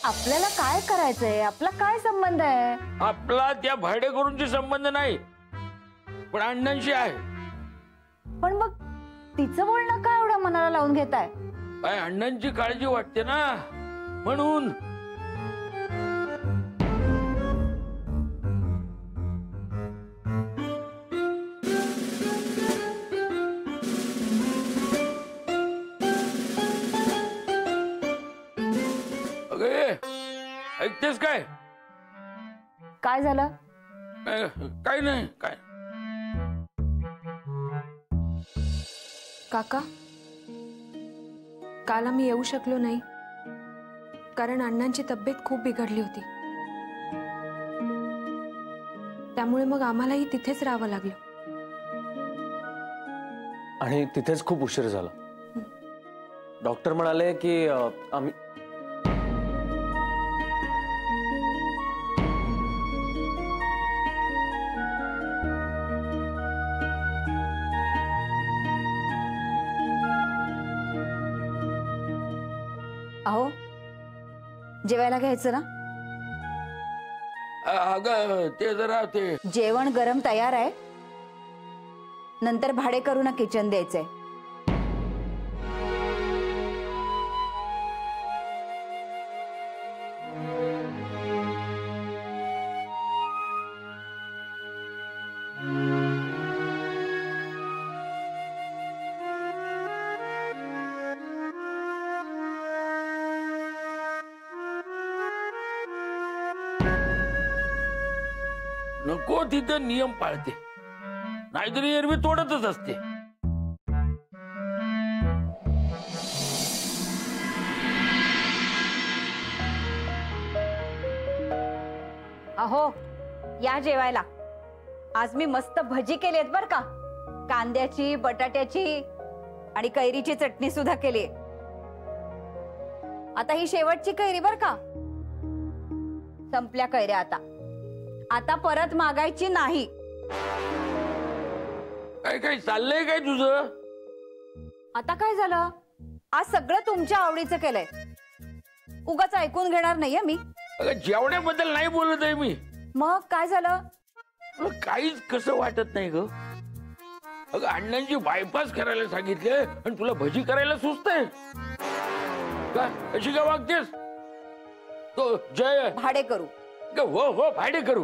आपल्याला काय करायचंय? आपला काय संबंध आहे? आपला त्या भाडेकरूंशी संबंध नाही, पण अण्णांशी आहे. पण मग तिचं बोलणं काय एवढं मनाला लावून घेताय? काय अण्णांची काळजी वाटते ना, म्हणून. अगे ऐकतेस काय? काय झालं? काय नाही काय. काका, काल आम्ही येऊ शकलो नाही कारण अण्णांची तब्येत खूप बिघडली होती. त्यामुळे मग आम्हालाही तिथेच राहावं लागलं. आणि तिथेच खूप उशीर झाला. डॉक्टर म्हणाले की आम्ही अहो, जेवायला घ्यायचं ना? अगं ते जरा ते जेवण गरम तयार आहे. नंतर भाडेकरू ना किचन द्यायचंय. नको तिथं नियम पाळते, नाहीतरी एरवी तोडतच असते. अहो, या जेवायला. आज मी मस्त भजी केलीत बर का. कांद्याची, बटाट्याची आणि कैरीची चटणी सुद्धा केली. आता ही शेवटची कैरी बर का. संपल्या कैऱ्या आता. आता परत मागायची नाही. काय काय चाललंय काय तुझं? आता काय झालं? आज सगळं तुमच्या आवडीचं केलंय. उगाच ऐकून घेणार नाहीये मी. अगं जेवण्याबद्दल नाही बोलत आहे मी. मग काय झालं? तुला काहीच कसं वाटत नाही ग? अगं अण्णांची बायपास करायला सांगितले आणि तुला भजी करायला सुचतंय का? अशी का वागतेस? तो जय भाडे करू. हो हो भाडे करू.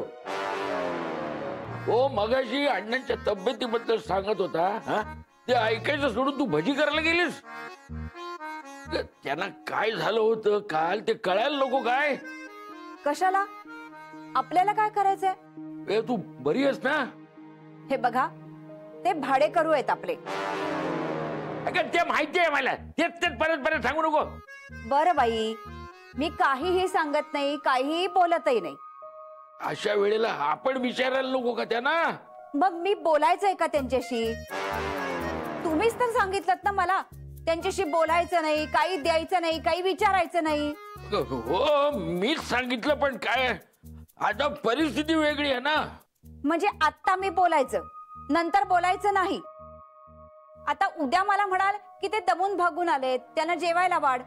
हो मगाशी अण्णांच्या तब्येतीबद्दल सांगत होता. हा ते ऐकायचं सोडून तू भजी करायला गेलीस. त्यांना काय झालं होतं काल ते कळायला नको काय? कशाला? आपल्याला काय करायचंय? तू बरी आहेस ना? हे बघा, ते भाडे करू आहेत आपले. अगं ते माहिती आहे मला. तेच तेच परत परत सांगू नको. बरं बाई, मी काहीही सांगत नाही, काहीही बोलतही नाही. अशा वेळेला आपण विचारायला नको का त्यांना? मग मी बोलायचंय का त्यांच्याशी? तुम्हीच तर सांगितलं ना मला त्यांच्याशी बोलायचं नाही, काही द्यायचं नाही, काही विचारायचं नाही. हो मीच सांगितलं, पण काय आता परिस्थिती वेगळी आहे ना. म्हणजे आता मी बोलायचं, नंतर बोलायचं नाही. आता उद्या मला म्हणाल की ते दमून भागून आलेत, त्यांना जेवायला वाढ.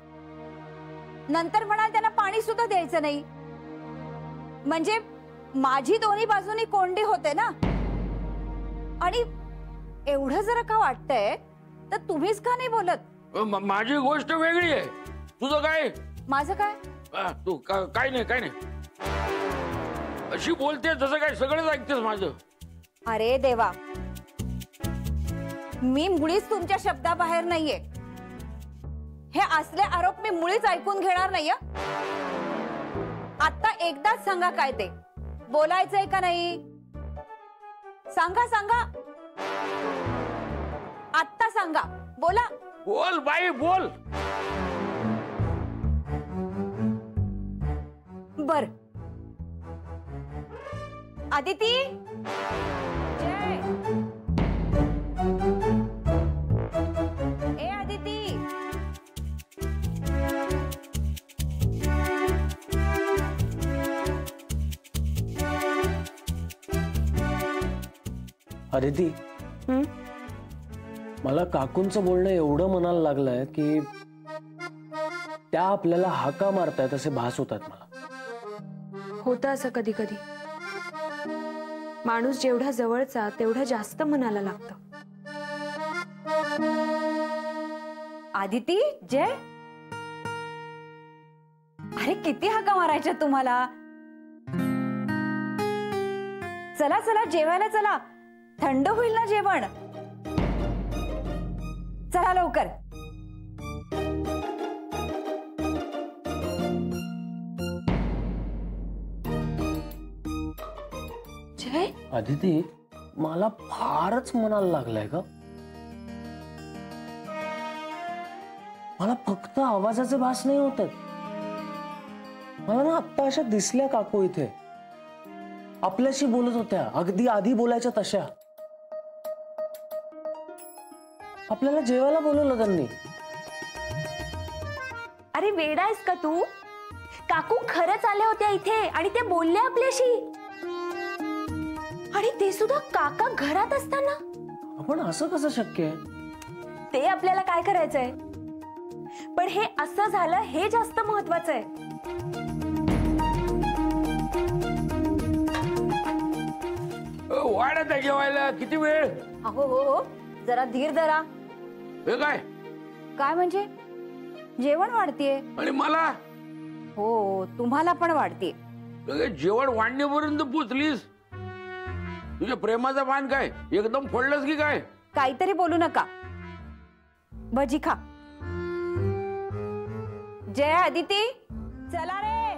नंतर म्हणाल त्यांना पाणी सुद्धा द्यायचं नाही. म्हणजे माझी दोन्ही बाजूनी कोंडी होते ना. आणि एवढं जर का वाटतंय तर तुम्हीच का नाही बोलत? माझी गोष्ट वेगळी आहे. तुझं काय? माझं काय? तू काय नाही काय नाही अशी बोलते जसं काय सगळंच ऐकतेस माझं. अरे देवा, मी मुळीच तुमच्या शब्दाबाहेर नाहीये. हे असले आरोप मी मुळीच ऐकून घेणार नाहीये. आता एकदाच सांगा काय ते बोलायचंय का नाही? सांगा सांगा, आत्ता सांगा. बोला. बोल बाई बोल. बर आदिती. जय. ए आदिती. अदिती, मला काकूंचं बोलणं एवढं मनाला लागलंय की त्या आपल्याला हाका मारतायत असे भास होतात मला. होतं असं कधी कधी. माणूस जेवढा जवळचा तेवढा जास्त मनाला लागतं. आदिती, जय, अरे किती हाका मारायच्या तुम्हाला. चला चला जेवायला चला, थंड होईल ना जेवण. चला लवकर. जय, अदिती, मला फारच मनाला लागलाय का. मला फक्त आवाजाचे भास नाही होत. मला ना आत्ता अशा दिसल्या काकू इथे, आपल्याशी बोलत होत्या, अगदी आधी बोलायच्या तशा. आपल्याला जेवायला बोलवलं त्यांनी. अरे वेडा आहेस का तू? काकू खरंच आल्या होत्या इथे आणि ते बोलले आपल्याशी. आणि ते सुद्धा काका घरात असताना. आपण असं कसं शक्य आहे? ते आपल्याला काय करायचंय, पण हे असं झालं हे जास्त महत्वाचं आहे. वाढत आहे जेवायला, किती वेळ? अहो हो हो, जरा धीर धरा. हे काय काय म्हणजे? जेवण वाढतीये. आणि मला हो, तुम्हाला पण वाढतीये. लगेच जेवण वाढण्यापर्यंत पोचलीस. तुझ्या प्रेमाचा मान काय एकदम फोडलंस की काय? काहीतरी बोलू नका. भजी खा. जय, आदिती, चला रे.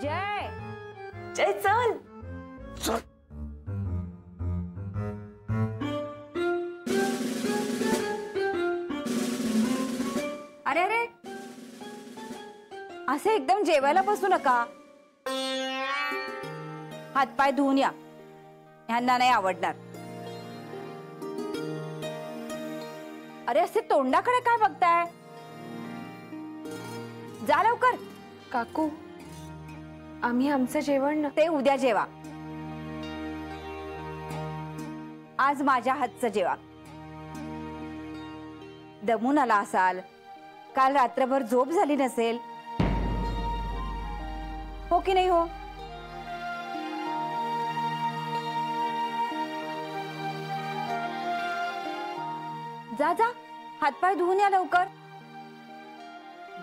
जय, जय चल. चल. अरे अरे, असे एकदम जेवायला बसू नका. हातपाय धुवून या, ह्यांना नाही आवडणार. अरे असे तोंडाकडे काय बघताय? जा लवकर. काकू, आम्ही आमचं जेवण ते उद्या जेवा. आज माझ्या हातचं जेवा. दमून आला असाल, काल रात्रभर झोप झाली नसेल, हो की नाही हो? जा जा, हातपाय धुवून या लवकर.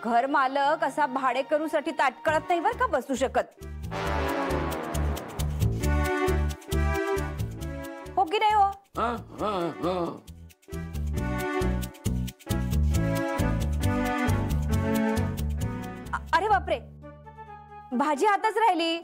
घर मालक असा भाडेकरूसाठी ताटकळत नाही बर का बसू शकत, हो की नाही हो? हा, हा, हा. अरे बापरे, भाजी आताच राहिली.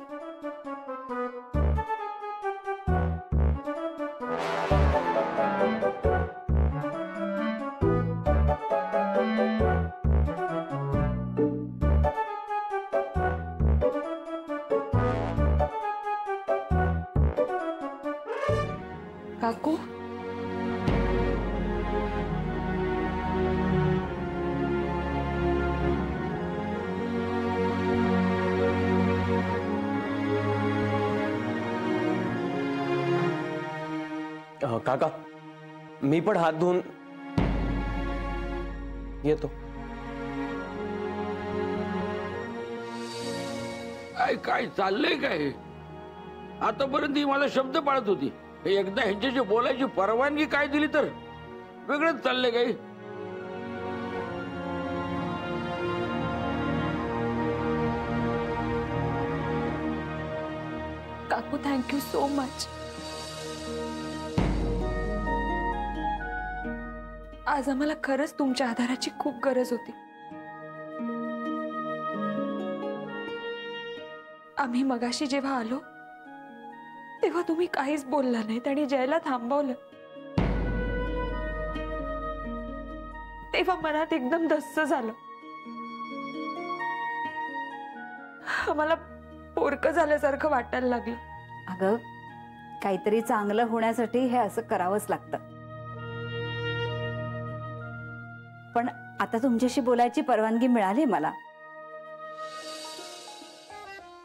काकू, काका, मी पण हात धुवून येतो. काय चाललंय काय? आतापर्यंत ही मला शब्द पाळत होती. एकदा ह्यांच्याशी बोलायची परवानगी काय दिली तर वेगळंच चाललंय काय? काकू, थँक्यू सो मच. आज आम्हाला खरंच तुमच्या आधाराची खूप गरज होती. आम्ही मगाशी जेव्हा आलो तेव्हा तुम्ही काहीच बोलला नाहीत आणि जयला थांबवलं. तेव्हा मनात एकदम धस्स झालं. आम्हाला पोरकं झाल्यासारखं वाटायला लागलं. अगं, काहीतरी चांगलं होण्यासाठी हे असं करावंच लागतं. पण आता तुमच्याशी बोलायची परवानगी मिळाली मला.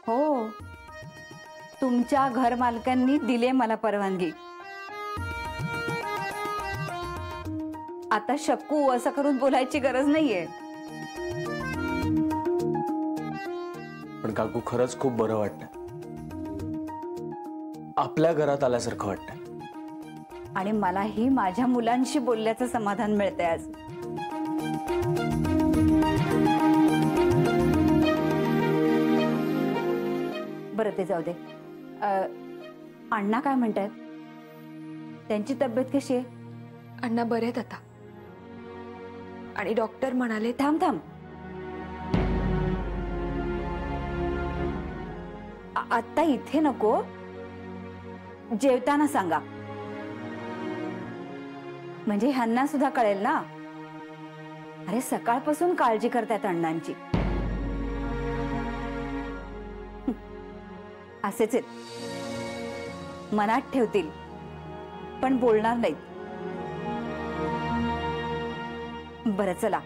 हो, तुमच्या घर मालकांनी दिले मला परवानगी. आता शक्कू असं करून बोलायची गरज नाहीये. पण काकू खरंच खूप बरं वाटतंय. आपल्या घरात आल्यासारखं वाटतंय. आणि मलाही माझ्या मुलांशी बोलल्याचं समाधान मिळतंय आज. बरं ते जाऊ दे. अण्णा काय म्हणतात? त्यांची तब्येत कशी आहे? अण्णा बरे आहेत आता. आणि डॉक्टर म्हणाले थांब थांब. आता इथे नको, जेवताना सांगा, म्हणजे ह्यांना सुद्धा कळेल ना. अरे सकाळपासून काळजी करतायत अण्णांची. असेच आहेत, मनात ठेवतील पण बोलणार नाहीत. बरं चला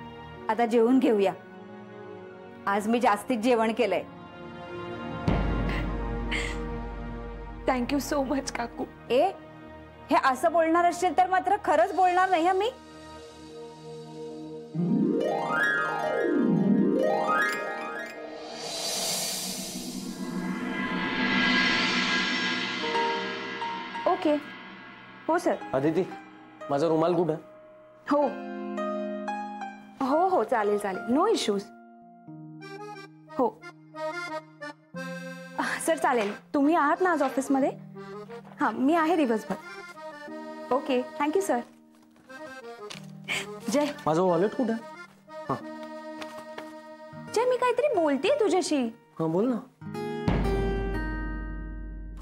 आता जेवून घेऊया. आज मी जास्तीत जेवण केलंय. थँक्यू सो मच काकू. ए, हे असं बोलणार असेल तर मात्र खरंच बोलणार नाही हं मी. ओके. हो सर. अदिती, माझा रुमाल कुठे? हो हो हो चालेल चालेल, नो इश्यूज. हो सर चालेल. तुम्ही आहात ना आज ऑफिसमध्ये? हां मी आहे दिवसभर. Okay thank you sir. जय, माझं वॉलेट कुठे? जय मी काहीतरी बोलतेय तुझ्याशी. हा बोल ना.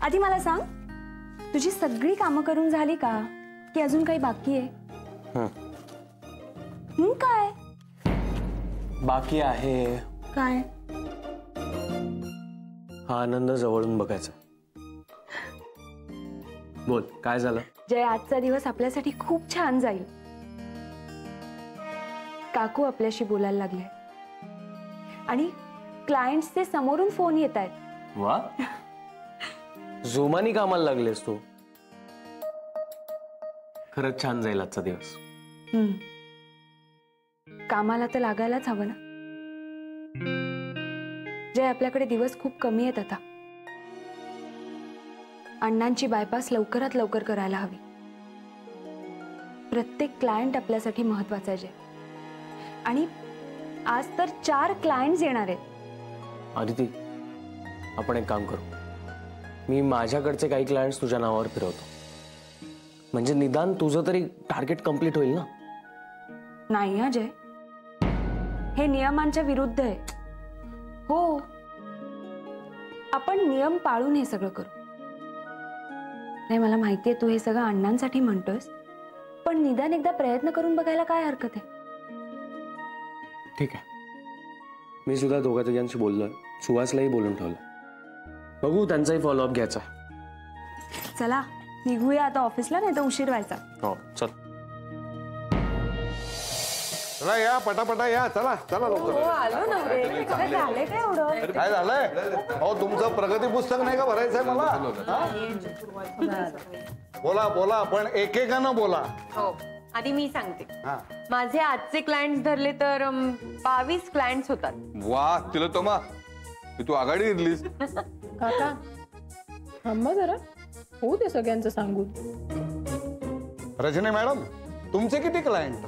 आधी मला सांग, तुझी सगळी कामं करून झाली का की अजून काही बाकी आहे? काय बाकी आहे? काय? हा आनंद जवळून बघायचा. बोल काय झालं? जय, आजचा दिवस आपल्यासाठी खूप छान जाईल. काकू आपल्याशी बोलायला लागले आणि क्लायंट्सचे समोरून फोन येत आहेत. वा, जोमानी कामाला लागलेस तू. खरंच छान जाईल आजचा दिवस. कामाला तर लागायलाच हवं ना. जय, आपल्याकडे दिवस खूप कमी आहेत आता. अण्णांची बायपास लवकरात लवकर करायला हवी. प्रत्येक क्लायंट आपल्यासाठी महत्वाचा आहे जय. आणि आज तर 4 क्लायंट्स येणार आहेत. आदिती, आपण एक काम करू. मी माझ्याकडचे काही क्लायंट्स तुझ्या नावावर फिरवतो, म्हणजे निदान तुझं तरी टार्गेट कंप्लीट होईल ना. नाही अजय, हे नियमांच्या विरुद्ध आहे. हो, आपण नियम पाळून हे सगळं करू. नाही मला माहितीये तू हे सगळं अण्णांसाठी म्हणतोयस, पण निदान एकदा प्रयत्न करून बघायला काय हरकत आहे? ठीक आहे, मी सुद्धा दोघा तिघांशी बोललोय. सुहासलाही बोलून ठेवलं. बघू त्यांचाही फॉलोअप घ्यायचा. चला निघूया आता ऑफिसला, नाही तर उशीर व्हायचा. हो चल. चला या पटापटा या. चला चला लवकर. आलो ना. झाले काय एवढं? काय झालंय? अहो तुमचं प्रगती पुस्तक नाही का भरायचंय मला? बोला बोला, पण एकेकानं बोला. हो, आधी मी सांगते. हा. माझे आजचे क्लायंट्स धरले तर 22 क्लायंट्स होतात. वा तिलोत्तमा, तू आघाडी घेतलीस. काका थांबा जरा, होऊ दे सगळ्यांचं सांगून. रजनी मॅडम, तुमचे किती क्लायंट?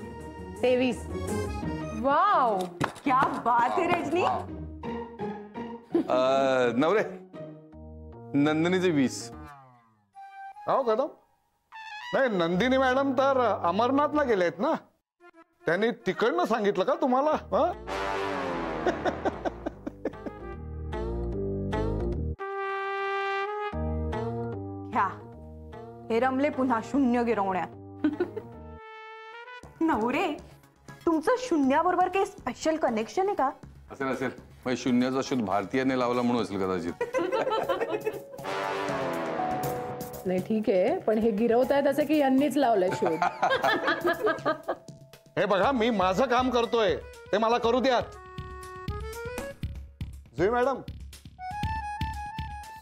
23. वाव, क्या बात आहे रजनी. नवरे, नंदिनीचे 20. हो कदम. नाही, नंदिनी मॅडम तर अमरनाथला गेलेत ना. त्यांनी तिकडनं सांगितलं का तुम्हाला? ह्या हे रमले पुन्हा शून्य गिरवण्यात. नवरे, तुमचं शून्याबरोबर काही स्पेशल कनेक्शन आहे का? असेल असेल. मग शून्याचा शोध भारतीयाने लावला म्हणून असेल कदाचित. नाही ठीक आहे, पण हे गिरवतायत असं की यांनीच लावलंय शोध. हे बघा, मी माझं काम करतोय, ते मला करू द्यात. जुई मॅडम,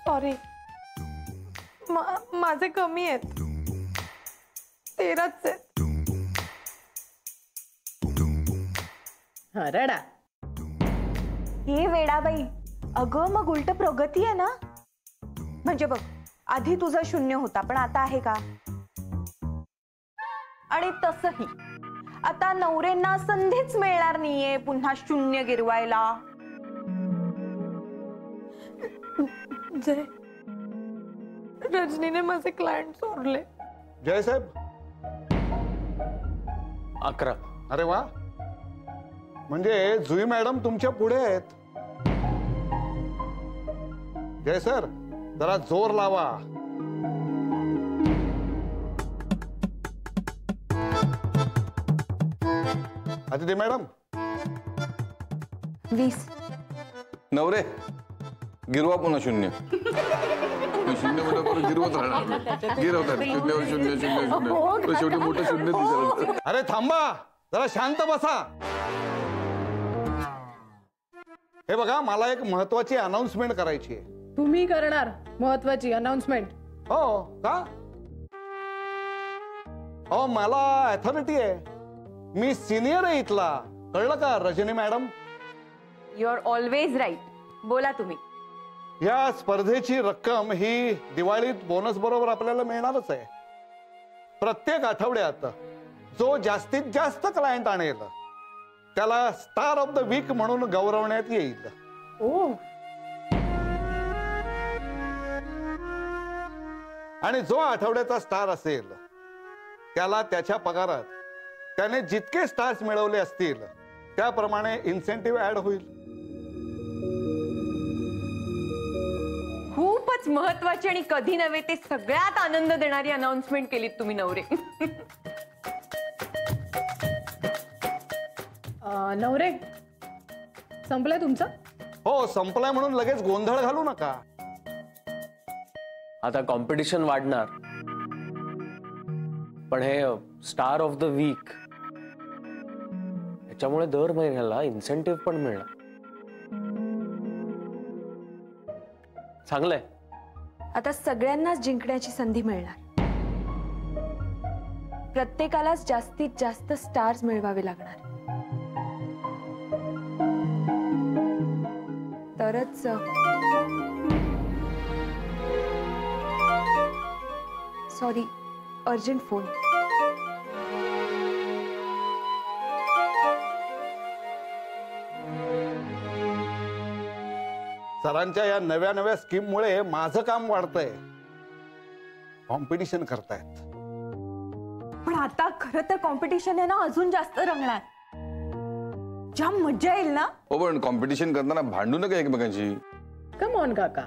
सॉरी, माझे कमी आहेत. 13च आहेत. हा रडा. हे वेडाबाई, अगं मग उलट प्रगती आहे ना. म्हणजे बघ, आधी तुझा 0 होता पण आता आहे का? आणि तसही आता नवऱ्यांना संधीच मिळणार नाहीये पुन्हा 0 गिरवायला. जय, रजनीने माझे क्लायंट सोडले. जयसाहेब 11. अरे वा, म्हणजे जुई मॅडम तुमच्या पुढे आहेत. जय सर, जरा जोर लावा. अदिती मॅडम 20. नवरे गिरवा पुन्हा 0. 0 म्हणजे परत गिरवत राहणार. गिरवतात 0 0 0 0. तो शेवटी मोठं 0 दिसेल. अरे थांबा, जरा शांत बसा. हे बघा, मला एक महत्वाची अनाउन्समेंट करायची आहे. तुम्ही करणार महत्वाची अनाउन्समेंट? हो का? हो, मला अथॉरिटी आहे. मी सिनियर आहे इथला, कळलं का Rajni madam? You are always right. बोला तुम्ही. या स्पर्धेची रक्कम ही दिवाळीत बोनस बरोबर आपल्याला मिळणारच आहे. प्रत्येक आठवड्यात जो जास्तीत जास्त क्लायंट आणेल त्याला स्टार ऑफ द वीक म्हणून गौरवण्यात येईल. ओ, आणि जो आठवड्याचा स्टार असेल त्याला त्याच्या पगारात त्याने जितके स्टार्स मिळवले असतील त्याप्रमाणे इन्सेंटिव्ह ऍड होईल. खूपच महत्वाची आणि कधी नव्हे ते सगळ्यात आनंद देणारी अनाउन्समेंट केलीत तुम्ही नवरे. नवरे, संपलंय तुमचं? हो, संपलाय म्हणून लगेच गोंधळ घालू नका. आता कॉम्पिटिशन वाढणार, पण हे स्टार ऑफ द वीक याच्यामुळे दर महिन्याला इन्सेंटिव्ह पण मिळणार. चांगलंय. आता सगळ्यांनाच जिंकण्याची संधी मिळणार. प्रत्येकालाच जास्तीत जास्त स्टार्स मिळवावे लागणार. तरच सॉरी, अर्जंट फोन. सरांच्या या नव्या नव्या स्कीम मुळे माझं काम वाढतंय. कॉम्पिटिशन करतायत. पण आता खरं तर कॉम्पिटिशन आहे ना अजून जास्त रंगणार. जाम मजा येईल ना. हो, पण कॉम्पिटिशन करताना भांडू नका एकमेकांशी. कम ऑन काका,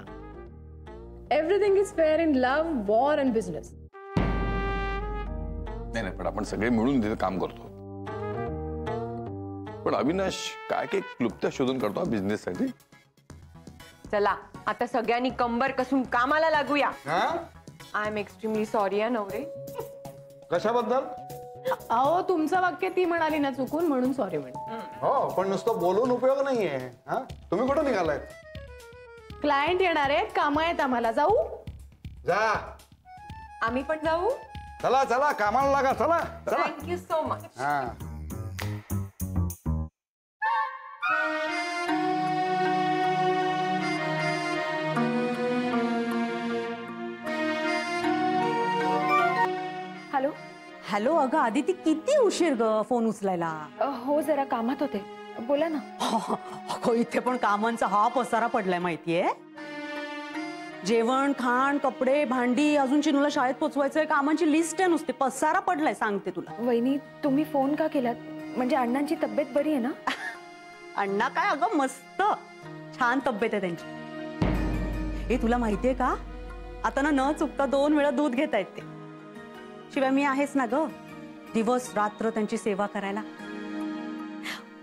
everything is fair in love, war and business. नाही नाही, पण आपण सगळे मिळून तिथे काम करतो. पण अविनाश काय काय क्लुप्त्या शोधून काढतो बिझनेस साठी. चला आता सगळ्यांनी कंबर कसून कामाला लागूया. हा? आय एम एक्स्ट्रीमली सॉरी या नवरे. कशाबद्दल? अहो, तुमचं वाक्य ती म्हणाली ना चुकून, म्हणून सॉरी म्हण. हो, पण नुसतं बोलून उपयोग नाहीये. हा, तुम्ही कुठं निघालाय? क्लायंट येणार आहेत, काम आहेत आम्हाला. जाऊ? जा. आम्ही पण जाऊ. चला चला, कामाला लागा. चला चला. Thank you so much. हा. हॅलो. हॅलो, अगं आदिती, किती उशीर ग फोन उचलायला? हो, जरा कामात होते. बोला ना. अगं इथे पण कामांचा हा पसारा पडलाय माहितीये. जेवण, खाण, कपडे, भांडी, अजून चिनूला शाळेत पोचवायचंय, कामांची लिस्ट आहे नुसती. पसारा पडलाय सांगते तुला. वहिनी, तुम्ही फोन का केलात? म्हणजे अण्णांची तब्येत बरी आहे ना? अण्णा काय, अगं मस्त छान तब्येत आहे त्यांची. हे तुला माहितीये का, आता न चुकता 2 वेळा दूध घेता येत ते. शिवाय मी आहेच ना ग, दिवस रात्र त्यांची सेवा करायला.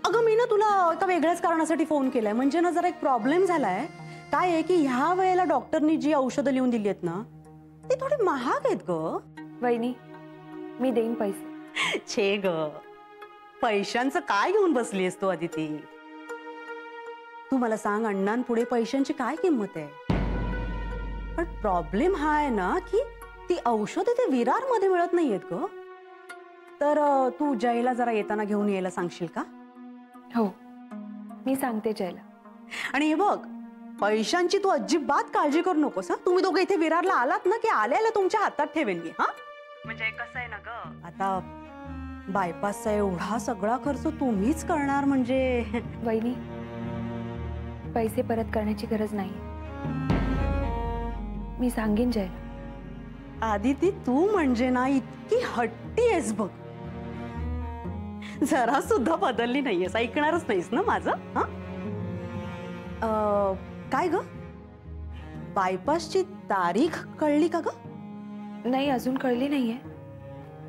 अगं मी ना तुला एका वेगळ्याच कारणासाठी फोन केलाय. म्हणजे ना जरा एक प्रॉब्लेम झालाय. काय आहे की ह्या वेळेला डॉक्टरनी जी औषधं लिहून दिली आहेत ना, ती थोडी महाग आहेत ग. वहिनी, मी देईन पैसे. छे ग, पैशांचं काय घेऊन बसलीस तू अदिती? तू मला सांग, अण्णांपुढे पैशांची काय किंमत आहे? पण प्रॉब्लेम हा आहे ना की ती औषधे ते विरार मध्ये मिळत नाहीयेत ग. तर तू जयला जरा येताना घेऊन यायला सांगशील का? हो, मी सांगते जयला. आणि हे बघ, पैशांची तू अजिबात काळजी करू नकोस. हा, तुम्ही दोघं इथे विरारला आलात ना की आल्याला तुमच्या हातात ठेवेन मी. हा म्हणजे कसं आहे ना ग, आता बायपासचा एवढा सगळा खर्च तुम्हीच करणार म्हणजे. वहिनी, पैसे परत करण्याची गरज नाही. मी सांगेन जयला. आदिती, तू म्हणजे ना इतकी हट्टी आहेस बघ, जरा सुद्धा बदलली नाहीयेस, ऐकणारच नाहीस ना माझं. हा काय ग, बायपासची तारीख कळली का ग? नाही, अजून कळली नाहीये,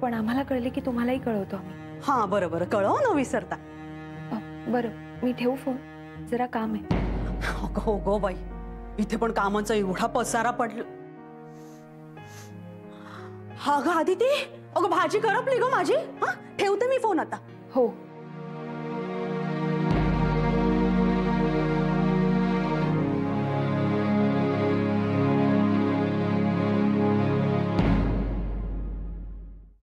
पण आम्हाला कळले की तुम्हालाही कळवतो आम्ही. हा बरं बरं, कळव न विसरता. बरं, मी ठेवू फोन, जरा काम आहे. हो गो बाई, इथे पण कामाचा एवढा पसारा पडला. हा ग आदिती, अगं भाजी करपली ग माझी. हा, ठेवते मी फोन आता. हो.